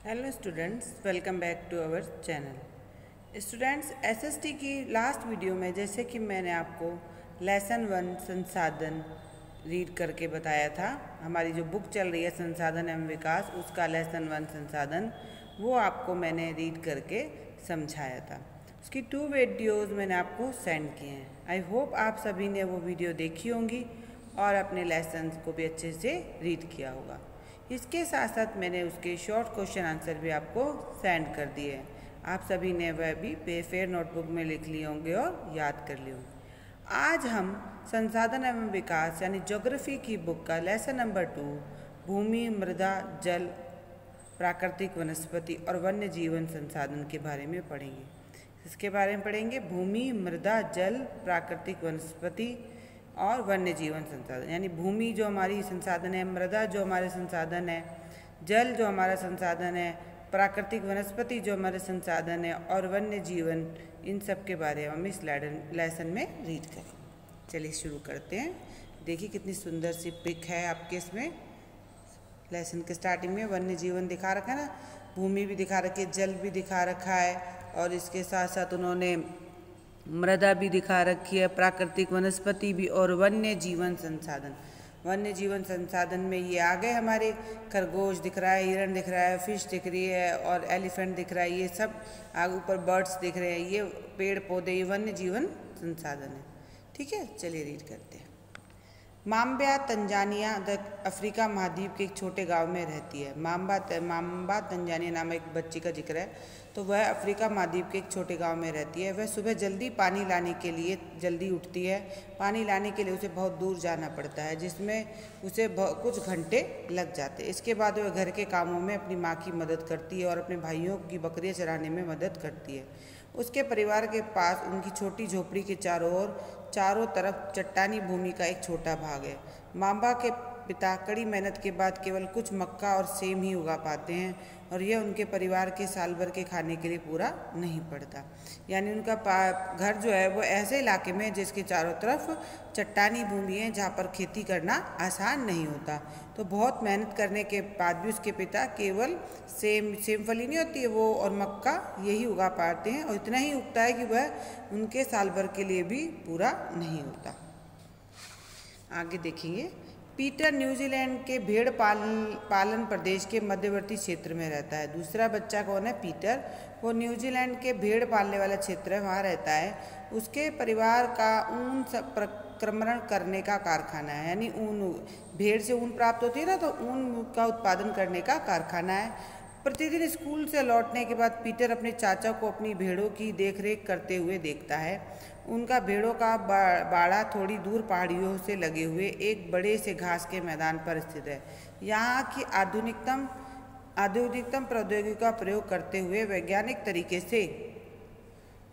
Hello students, welcome back to our channel. Students, SST की last video में जैसे कि मैंने आपको लेसन 1 संसाधन रीड करके बताया था, हमारी जो बुक चल रही है संसाधन एवं विकास, उसका लेसन 1 संसाधन वो आपको मैंने रीड करके समझाया था। उसकी 2 वीडियोज़ मैंने आपको सेंड किए हैं। आई होप आप सभी ने वो वीडियो देखी होंगी और अपने लेसन को भी अच्छे से रीड किया होगा। इसके साथ साथ मैंने उसके शॉर्ट क्वेश्चन आंसर भी आपको सेंड कर दिए हैं। आप सभी ने वह भी फेयर नोटबुक में लिख लिए होंगे और याद कर लिए होंगे। आज हम संसाधन एवं विकास यानी ज्योग्राफी की बुक का लेसन नंबर 2 भूमि, मृदा, जल, प्राकृतिक वनस्पति और वन्य जीवन संसाधन के बारे में पढ़ेंगे। इसके बारे में पढ़ेंगे भूमि, मृदा, जल, प्राकृतिक वनस्पति और वन्य जीवन संसाधन। यानी भूमि जो हमारी संसाधन है, मृदा जो हमारे संसाधन है, जल जो हमारा संसाधन है, प्राकृतिक वनस्पति जो हमारे संसाधन है और वन्य जीवन, इन सब के बारे में हम इस लेसन में रीड करें। चलिए शुरू करते हैं। देखिए कितनी सुंदर सी पिक है आपके इसमें। लेसन के स्टार्टिंग में वन्य जीवन दिखा रखा है ना, भूमि भी दिखा रखी है, जल भी दिखा रखा है और इसके साथ साथ उन्होंने मृदा भी दिखा रखी है, प्राकृतिक वनस्पति भी और वन्य जीवन संसाधन। वन्य जीवन संसाधन में ये आ गए हमारे खरगोश दिख रहा है, हिरण दिख रहा है, फिश दिख रही है और एलिफेंट दिख रहा है। ये सब आगे ऊपर बर्ड्स दिख रहे हैं, ये पेड़ पौधे, ये वन्य जीवन संसाधन है। ठीक है, चलिए रीड करते हैं। माम्बा तंजानिया अफ्रीका महाद्वीप के एक छोटे गांव में रहती है। माम्बा तंजानिया नाम एक बच्ची का जिक्र है। तो वह अफ्रीका महाद्वीप के एक छोटे गांव में रहती है। वह सुबह जल्दी पानी लाने के लिए जल्दी उठती है। पानी लाने के लिए उसे बहुत दूर जाना पड़ता है, जिसमें उसे कुछ घंटे लग जाते हैं। इसके बाद वह घर के कामों में अपनी माँ की मदद करती है और अपने भाइयों की बकरियाँ चराने में मदद करती है। उसके परिवार के पास उनकी छोटी झोपड़ी के चारों तरफ चट्टानी भूमि का एक छोटा भाग है। माम्बा के पिता कड़ी मेहनत के बाद केवल कुछ मक्का और सेम ही उगा पाते हैं और यह उनके परिवार के साल भर के खाने के लिए पूरा नहीं पड़ता। यानी उनका घर जो है वो ऐसे इलाके में जिसके चारों तरफ चट्टानी भूमि है, जहाँ पर खेती करना आसान नहीं होता। तो बहुत मेहनत करने के बाद भी उसके पिता केवल सेम फली नहीं होती है वो और मक्का यही उगा पाते हैं और इतना ही उगता है कि वह उनके साल भर के लिए भी पूरा नहीं होता। आगे देखेंगे। पीटर न्यूजीलैंड के भेड़ पालन प्रदेश के मध्यवर्ती क्षेत्र में रहता है। दूसरा बच्चा कौन है? पीटर। वो न्यूजीलैंड के भेड़ पालने वाला क्षेत्र है, वहाँ रहता है। उसके परिवार का ऊन प्रक्रमण करने का कारखाना है। यानी ऊन, भेड़ से ऊन प्राप्त होती है ना, तो ऊन का उत्पादन करने का कारखाना है। प्रतिदिन स्कूल से लौटने के बाद पीटर अपने चाचा को अपनी भेड़ों की देखरेख करते हुए देखता है। उनका भेड़ों का बाड़ा थोड़ी दूर पहाड़ियों से लगे हुए एक बड़े से घास के मैदान पर स्थित है। यहाँ की आधुनिकतम प्रौद्योगिकी का प्रयोग करते हुए वैज्ञानिक तरीके से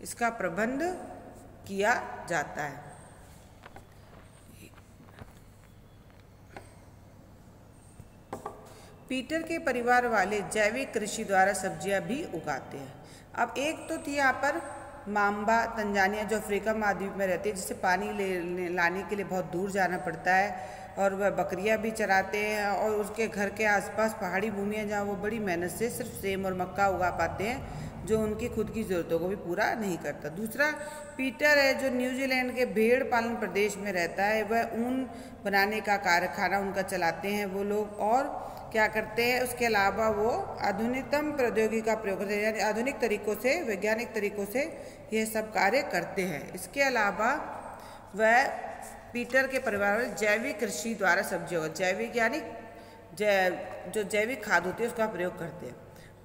इसका प्रबंध किया जाता है। पीटर के परिवार वाले जैविक कृषि द्वारा सब्जियां भी उगाते हैं। अब एक तो थी यहाँ पर माम्बा तंजानिया जो अफ्रीका महाद्वीप में रहती है, जिसे पानी लाने के लिए बहुत दूर जाना पड़ता है और वह बकरियां भी चराते हैं और उसके घर के आसपास पहाड़ी भूमि है, जहाँ वो बड़ी मेहनत से सिर्फ सेम और मक्का उगा पाते हैं, जो उनकी खुद की ज़रूरतों को भी पूरा नहीं करता। दूसरा पीटर है जो न्यूजीलैंड के भेड़ पालन प्रदेश में रहता है। वह ऊन बनाने का कारखाना उनका चलाते हैं वो लोग और क्या करते हैं, उसके अलावा वो आधुनिकतम प्रौद्योगिकी का प्रयोग करते हैं, यानी आधुनिक तरीकों से, वैज्ञानिक तरीकों से यह सब कार्य करते हैं। इसके अलावा वह पीटर के परिवार में जैविक कृषि द्वारा सब्जियों, जैविक यानी जो जैविक खाद होती है उसका प्रयोग करते हैं।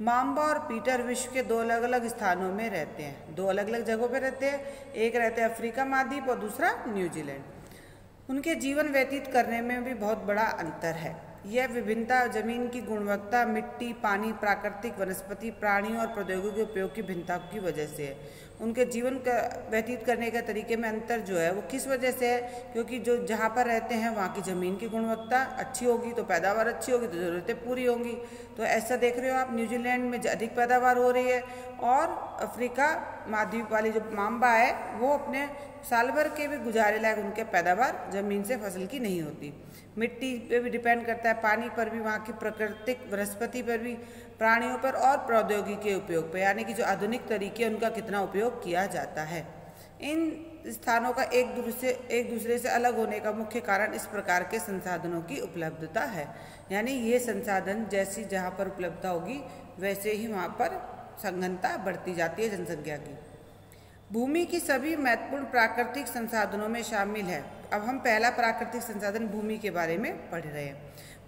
माम्बा और पीटर विश्व के 2 अलग अलग स्थानों में रहते हैं, 2 अलग अलग जगहों पर रहते हैं। एक रहते हैं अफ्रीका महाद्वीप और दूसरा न्यूजीलैंड। उनके जीवन व्यतीत करने में भी बहुत बड़ा अंतर है। यह विभिन्नता जमीन की गुणवत्ता, मिट्टी, पानी, प्राकृतिक वनस्पति, प्राणियों और प्रौद्योगिकी के उपयोग की भिन्नता की वजह से है। उनके जीवन का व्यतीत करने के तरीके में अंतर जो है वो किस वजह से है? क्योंकि जो जहाँ पर रहते हैं वहाँ की ज़मीन की गुणवत्ता अच्छी होगी तो पैदावार अच्छी होगी तो ज़रूरतें पूरी होंगी। तो ऐसा देख रहे हो आप, न्यूजीलैंड में अधिक पैदावार हो रही है और अफ्रीका महाद्वीप वाली जो माम्बा है वो अपने साल भर के भी गुजारे लायक उनके पैदावार ज़मीन से फसल की नहीं होती। मिट्टी पे भी डिपेंड करता है, पानी पर भी, वहाँ की प्राकृतिक वनस्पति पर भी, प्राणियों पर और प्रौद्योगिकी के उपयोग पर, यानी कि जो आधुनिक तरीके उनका कितना उपयोग किया जाता है। इन स्थानों का एक दूसरे से अलग होने का मुख्य कारण इस प्रकार के संसाधनों की उपलब्धता है, यानी ये संसाधन जैसी जहाँ पर उपलब्धता होगी वैसे ही वहाँ पर सघनता बढ़ती जाती है जनसंख्या की। भूमि की सभी महत्वपूर्ण प्राकृतिक संसाधनों में शामिल है। अब हम पहला प्राकृतिक संसाधन भूमि के बारे में पढ़ रहे हैं।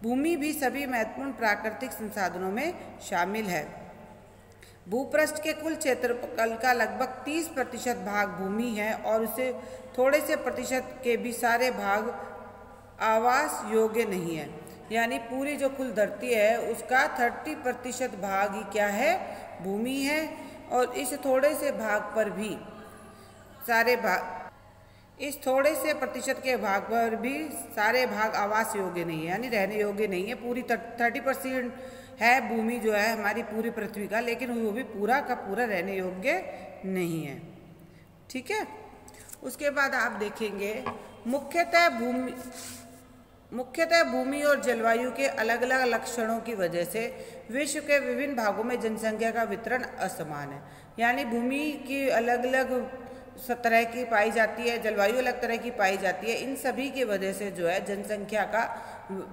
भूमि भी सभी महत्वपूर्ण प्राकृतिक संसाधनों में शामिल है। भूपृष्ठ के कुल क्षेत्रफल का लगभग 30% भाग भूमि है और उसे थोड़े से प्रतिशत के भी सारे भाग आवास योग्य नहीं है, यानी पूरी जो कुल धरती है उसका 30% भाग ही क्या है, भूमि है, और इस थोड़े से भाग पर भी सारे भाग, इस थोड़े से प्रतिशत के भाग पर भी सारे भाग आवास योग्य नहीं है, यानी रहने योग्य नहीं है। पूरी 30% है भूमि जो है हमारी पूरी पृथ्वी का, लेकिन वो भी पूरा का पूरा रहने योग्य नहीं है। ठीक है, उसके बाद आप देखेंगे मुख्यतः भूमि और जलवायु के अलग अलग लक्षणों की वजह से विश्व के विभिन्न भागों में जनसंख्या का वितरण असमान है, यानी भूमि की अलग अलग तरह की पाई जाती है, जलवायु अलग तरह की पाई जाती है। इन सभी की वजह से जो है जनसंख्या का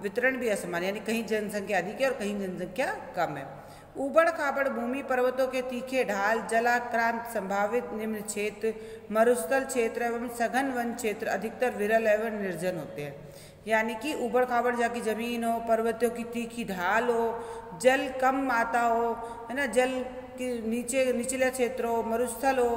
वितरण भी असमान, यानी कहीं जनसंख्या अधिक है और कहीं जनसंख्या कम है। उबड़ खाबड़ भूमि, पर्वतों के तीखे ढाल, जलाक्रांत, संभावित निम्न क्षेत्र, मरुस्थल क्षेत्र एवं सघन वन क्षेत्र अधिकतर विरल एवं निर्जन होते हैं, यानी कि उबड़ खाबड़ जाकी जमीन हो, पर्वतों की तीखी ढाल हो, जल कम आता हो, है ना, जल कि निचले क्षेत्र हो, मरुस्थल हो,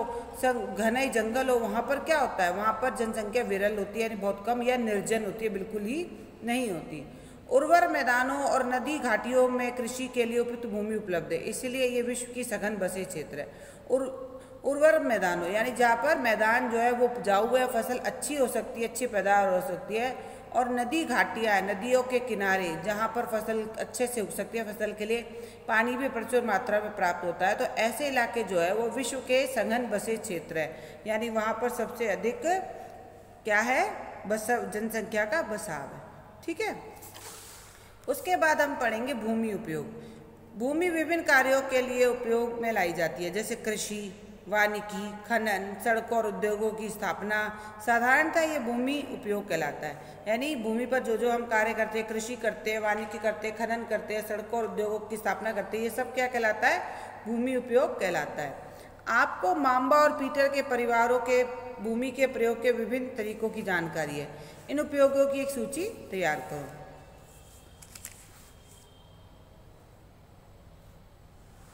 घने जंगल हो, वहाँ पर क्या होता है, वहाँ पर जनसंख्या विरल होती है, यानी बहुत कम, या निर्जन होती है, बिल्कुल ही नहीं होती। उर्वर मैदानों और नदी घाटियों में कृषि के लिए उपयुक्त भूमि उपलब्ध है, इसलिए ये विश्व की सघन बसे क्षेत्र है। उर्वर मैदानों यानी जहाँ पर मैदान जो है वो उपजाऊ है, फसल अच्छी हो सकती है, अच्छी पैदावार हो सकती है, और नदी घाटियाँ है, नदियों के किनारे जहाँ पर फसल अच्छे से उग सकती है, फसल के लिए पानी भी प्रचुर मात्रा में प्राप्त होता है, तो ऐसे इलाके जो है वो विश्व के सघन बसे क्षेत्र है, यानी वहाँ पर सबसे अधिक क्या है, जनसंख्या का बसाव है। ठीक है, उसके बाद हम पढ़ेंगे भूमि उपयोग। भूमि विभिन्न कार्यों के लिए उपयोग में लाई जाती है, जैसे कृषि, वानिकी, खनन, सड़कों और उद्योगों की स्थापना। साधारणतः ये भूमि उपयोग कहलाता है, यानी भूमि पर जो जो हम कार्य करते हैं, कृषि करते हैं, वानिकी करते हैं, खनन करते हैं, सड़कों और उद्योगों की स्थापना करते हैं, ये सब क्या कहलाता है, भूमि उपयोग कहलाता है। आपको माम्बा और पीटर के परिवारों के भूमि के प्रयोग के विभिन्न तरीकों की जानकारी है। इन उपयोगों की एक सूची तैयार करो।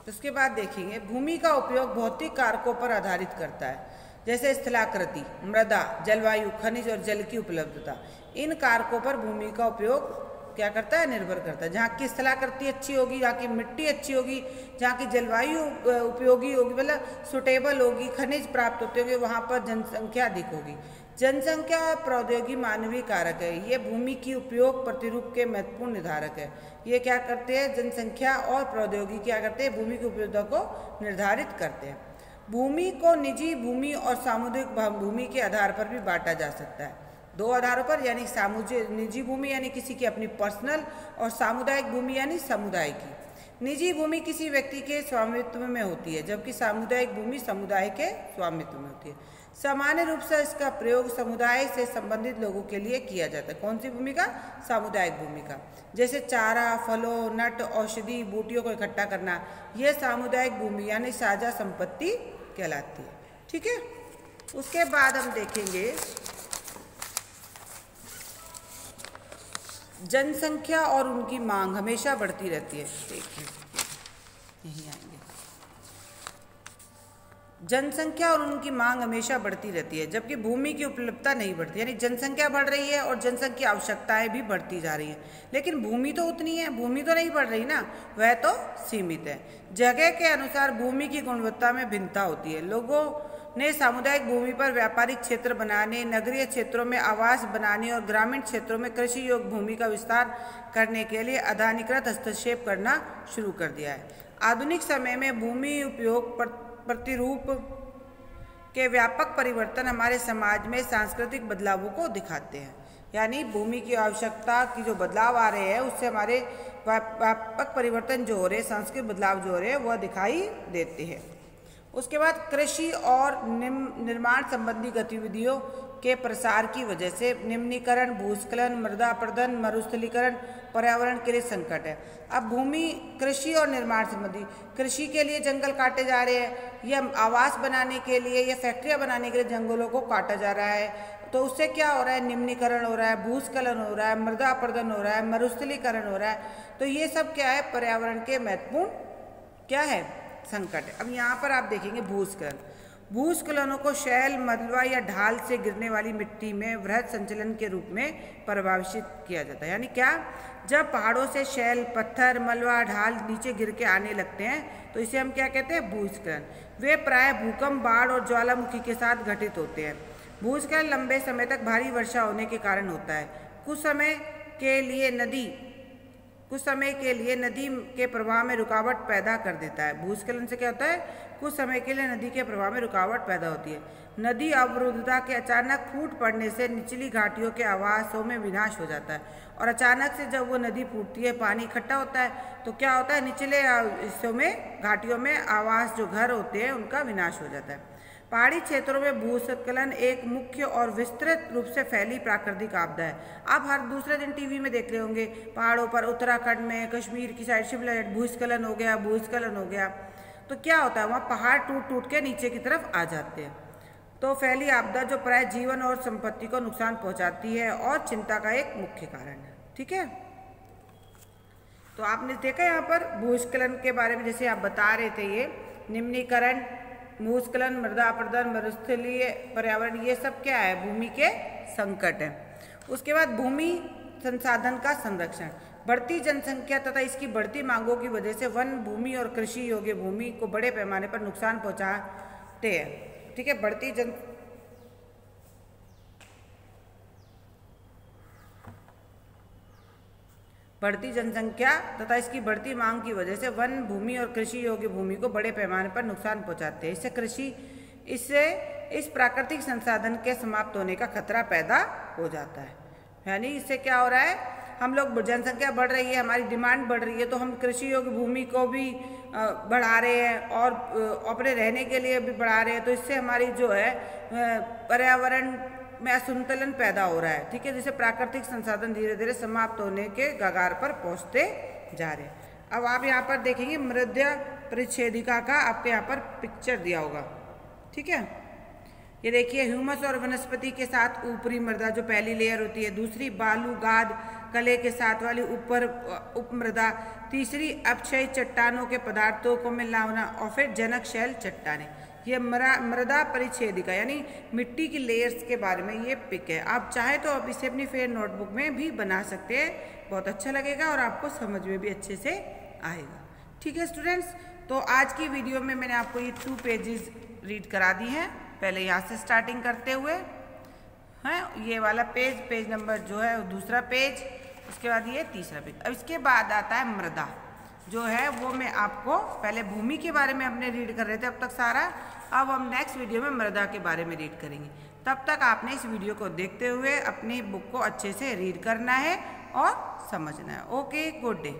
उसके बाद देखेंगे भूमि का उपयोग भौतिक कारकों पर आधारित करता है, जैसे स्थलाकृति, मृदा, जलवायु, खनिज और जल की उपलब्धता। इन कारकों पर भूमि का उपयोग क्या करता है, निर्भर करता है। जहाँ की स्थलाकृति अच्छी होगी, जहाँ की मिट्टी अच्छी होगी, जहाँ की जलवायु उपयोगी होगी, मतलब सुटेबल होगी, खनिज प्राप्त होते होंगे, वहाँ पर जनसंख्या अधिक होगी। जनसंख्या और प्रौद्योगिकी मानवीय कारक है, ये भूमि की उपयोग प्रतिरूप के महत्वपूर्ण निर्धारक है। ये क्या करते हैं, जनसंख्या और प्रौद्योगिकी क्या करते हैं, भूमि की उपयोगिता को निर्धारित करते हैं। भूमि को निजी भूमि और सामुदायिक भूमि के आधार पर भी बांटा जा सकता है, दो आधारों पर, यानी सामुदायिक निजी भूमि यानी किसी की अपनी पर्सनल, और सामुदायिक भूमि यानी समुदाय की। निजी भूमि किसी व्यक्ति के स्वामित्व में होती है, जबकि सामुदायिक भूमि समुदाय के स्वामित्व में होती है। सामान्य रूप से इसका प्रयोग समुदाय से संबंधित लोगों के लिए किया जाता है। कौन सी भूमि का, सामुदायिक भूमि का, जैसे चारा, फलों, नट, औषधि, बूटियों को इकट्ठा करना, यह सामुदायिक भूमि यानी साझा संपत्ति कहलाती है। ठीक है, उसके बाद हम देखेंगे जनसंख्या और उनकी मांग हमेशा बढ़ती रहती है। देखिए यहीं आएंगे, जनसंख्या और उनकी मांग हमेशा बढ़ती रहती है, जबकि भूमि की उपलब्धता नहीं बढ़ती, यानी जनसंख्या बढ़ रही है और जनसंख्या आवश्यकताएं भी बढ़ती जा रही हैं, लेकिन भूमि तो उतनी है, भूमि तो नहीं बढ़ रही ना, वह तो सीमित है। जगह के अनुसार भूमि की गुणवत्ता में भिन्नता होती है। लोगों ने सामुदायिक भूमि पर व्यापारिक क्षेत्र बनाने, नगरीय क्षेत्रों में आवास बनाने और ग्रामीण क्षेत्रों में कृषि योग्य भूमि का विस्तार करने के लिए आधानिकृत हस्तक्षेप करना शुरू कर दिया है। आधुनिक समय में भूमि उपयोग प्रतिरूप के व्यापक परिवर्तन हमारे समाज में सांस्कृतिक बदलावों को दिखाते हैं। यानी भूमि की आवश्यकता की जो बदलाव आ रहे हैं उससे हमारे व्यापक परिवर्तन जो हो रहे हैं, सांस्कृतिक बदलाव जो हो रहे हैं वह दिखाई देते हैं। उसके बाद कृषि और निर्माण संबंधी गतिविधियों के प्रसार की वजह से निम्नीकरण, भूस्खलन, मृदा अपरदन, मरुस्थलीकरण पर्यावरण के लिए संकट है। अब भूमि कृषि और निर्माण संबंधी, कृषि के लिए जंगल काटे जा रहे हैं या आवास बनाने के लिए या फैक्ट्रियां बनाने के लिए जंगलों को काटा जा रहा है, तो उससे क्या हो रहा है, निम्नीकरण हो रहा है, भूस्खलन हो रहा है, मृदा अपरदन हो रहा है, मरुस्थलीकरण हो रहा है। तो ये सब क्या है, पर्यावरण के महत्वपूर्ण क्या है, संकट है। अब यहाँ पर आप देखेंगे भूस्खलन। भूस्खलनों को शैल, मलबा या ढाल से गिरने वाली मिट्टी में वृहद संचलन के रूप में परिभाषित किया जाता है। यानी क्या, जब पहाड़ों से शैल, पत्थर, मलबा, ढाल नीचे गिर के आने लगते हैं तो इसे हम क्या कहते हैं, भूस्खलन। वे प्राय भूकंप, बाढ़ और ज्वालामुखी के साथ घटित होते हैं। भूस्खलन लंबे समय तक भारी वर्षा होने के कारण होता है। कुछ समय के लिए नदी के प्रवाह में रुकावट पैदा कर देता है। भूस्खलन से क्या होता है, कुछ समय के लिए नदी के प्रवाह में रुकावट पैदा होती है। नदी अवरुद्धता के अचानक फूट पड़ने से निचली घाटियों के आवासों में विनाश हो जाता है। और अचानक से जब वो नदी फूटती है, पानी इकट्ठा होता है, तो क्या होता है, निचले हिस्सों में, घाटियों में आवास जो घर होते हैं उनका विनाश हो जाता है। पहाड़ी क्षेत्रों में भूस्खलन एक मुख्य और विस्तृत रूप से फैली प्राकृतिक आपदा है। आप हर दूसरे दिन टीवी में देख रहे होंगे, पहाड़ों पर, उत्तराखंड में, कश्मीर की साइड शिमला भूस्खलन हो गया, भूस्खलन हो गया। तो क्या होता है, वहाँ पहाड़ टूट टूट के नीचे की तरफ आ जाते हैं। तो फैली आपदा जो प्राय जीवन और संपत्ति को नुकसान पहुँचाती है और चिंता का एक मुख्य कारण है। ठीक है, तो आपने देखा यहाँ पर भूस्खलन के बारे में, जैसे आप बता रहे थे, ये निम्नीकरण, भूस्खलन, मृदा अपरदन, मरुस्थलीय पर्यावरण, ये सब क्या है, भूमि के संकट है। उसके बाद भूमि संसाधन का संरक्षण। बढ़ती जनसंख्या तथा इसकी बढ़ती मांगों की वजह से वन भूमि और कृषि योग्य भूमि को बड़े पैमाने पर नुकसान पहुंचाते हैं। ठीक है, बढ़ती जनसंख्या तथा इसकी बढ़ती मांग की वजह से वन भूमि और कृषि योग्य भूमि को बड़े पैमाने पर नुकसान पहुंचाते हैं। इससे इस प्राकृतिक संसाधन के समाप्त होने का खतरा पैदा हो जाता है। यानी इससे क्या हो रहा है, हम लोग, जनसंख्या बढ़ रही है, हमारी डिमांड बढ़ रही है, तो हम कृषि योग्य भूमि को भी बढ़ा रहे हैं और अपने रहने के लिए भी बढ़ा रहे हैं। तो इससे हमारी जो है पर्यावरण में असंतुलन पैदा हो रहा है। ठीक है, जिससे प्राकृतिक संसाधन धीरे धीरे समाप्त होने के कगार पर पहुंचते जा रहे हैं। अब आप यहाँ पर देखेंगे मृदा परिच्छेदिका का आपके यहाँ पर पिक्चर दिया होगा। ठीक है, ये देखिए, ह्यूमस और वनस्पति के साथ ऊपरी मृदा जो पहली लेयर होती है, दूसरी बालू, गाद, कले के साथ वाली उपमृदा, तीसरी अपक्षय चट्टानों के पदार्थों को मिलाना और फिर जनक शैल चट्टानें। ये मृदा परिच्छेदिका यानी मिट्टी की लेयर्स के बारे में ये पिक है। आप चाहे तो आप इसे अपनी फेयर नोटबुक में भी बना सकते हैं, बहुत अच्छा लगेगा और आपको समझ में भी अच्छे से आएगा। ठीक है स्टूडेंट्स, तो आज की वीडियो में मैंने आपको ये 2 पेजेस रीड करा दी हैं। पहले यहाँ से स्टार्टिंग करते हुए हैं, ये वाला पेज नंबर जो है दूसरा पेज, उसके बाद ये तीसरा पेज। अब इसके बाद आता है मृदा, जो है वो मैं आपको, पहले भूमि के बारे में अपने रीड कर रहे थे अब तक सारा, अब हम नेक्स्ट वीडियो में मृदा के बारे में रीड करेंगे। तब तक आपने इस वीडियो को देखते हुए अपनी बुक को अच्छे से रीड करना है और समझना है। Okay, good day.